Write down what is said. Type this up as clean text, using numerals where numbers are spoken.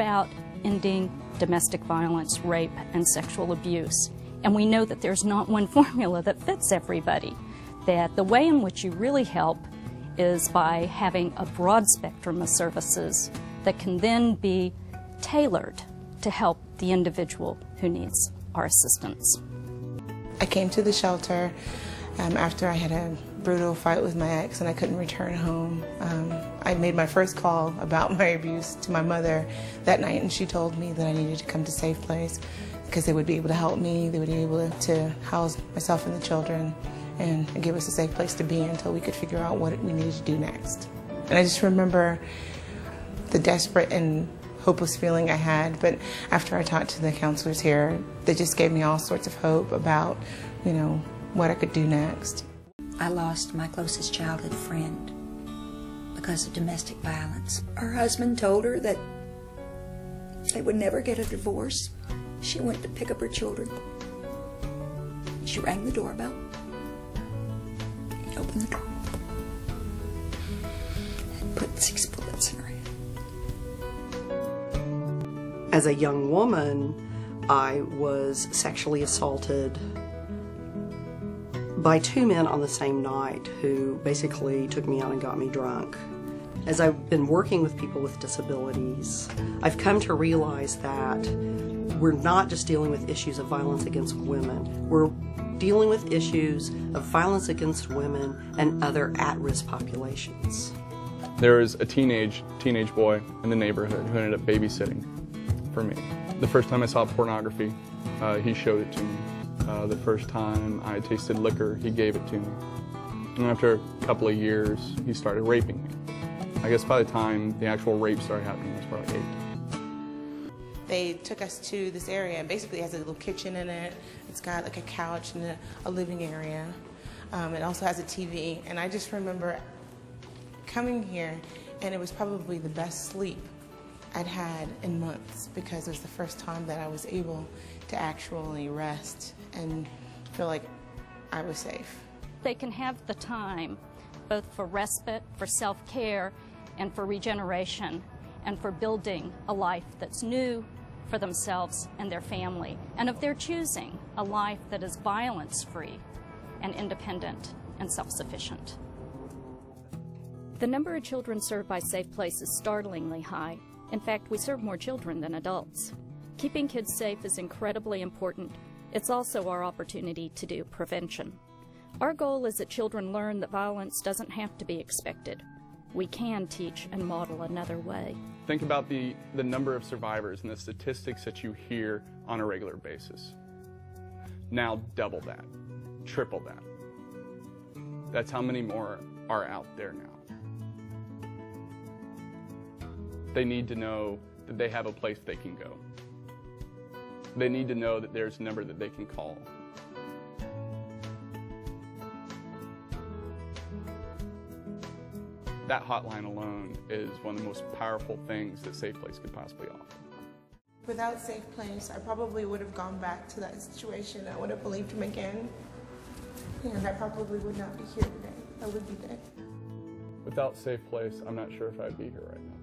about ending domestic violence, rape, and sexual abuse. And we know that there's not one formula that fits everybody, that the way in which you really help is by having a broad spectrum of services that can then be tailored to help the individual who needs our assistance. I came to the shelter after I had a brutal fight with my ex and I couldn't return home. I made my first call about my abuse to my mother that night, and she told me that I needed to come to SafePlace because they would be able to help me, they would be able to house myself and the children and give us a safe place to be until we could figure out what we needed to do next. And I just remember the desperate and hopeless feeling I had, but after I talked to the counselors here, they just gave me all sorts of hope about, you know, what I could do next. I lost my closest childhood friend because of domestic violence. Her husband told her that they would never get a divorce. She went to pick up her children. She rang the doorbell, opened the door, and put 6 bullets in her head. As a young woman, I was sexually assaulted by 2 men on the same night who basically took me out and got me drunk. As I've been working with people with disabilities, I've come to realize that we're not just dealing with issues of violence against women. We're dealing with issues of violence against women and other at-risk populations. There was a teenage boy in the neighborhood who ended up babysitting for me. The first time I saw pornography, he showed it to me. The first time I tasted liquor, he gave it to me. And after a couple of years, he started raping me. I guess by the time the actual rape started happening, I was probably 8. They took us to this area, and basically it has a little kitchen in it. It's got like a couch and a living area. It also has a TV, and I just remember coming here, and it was probably the best sleep I'd had in months, because it was the first time that I was able to actually rest and feel like I was safe. They can have the time both for respite, for self-care, and for regeneration, and for building a life that's new for themselves and their family, and of their choosing, a life that is violence-free and independent and self-sufficient. The number of children served by SafePlace is startlingly high. In fact, we serve more children than adults. Keeping kids safe is incredibly important. It's also our opportunity to do prevention. Our goal is that children learn that violence doesn't have to be expected. We can teach and model another way. Think about the number of survivors and the statistics that you hear on a regular basis. Now double that, triple that. That's how many more are out there now. They need to know that they have a place they can go. They need to know that there's a number that they can call. That hotline alone is one of the most powerful things that SafePlace could possibly offer. Without SafePlace, I probably would have gone back to that situation. I would have believed him again, and I probably would not be here today. I would be dead. Without SafePlace, I'm not sure if I'd be here right now.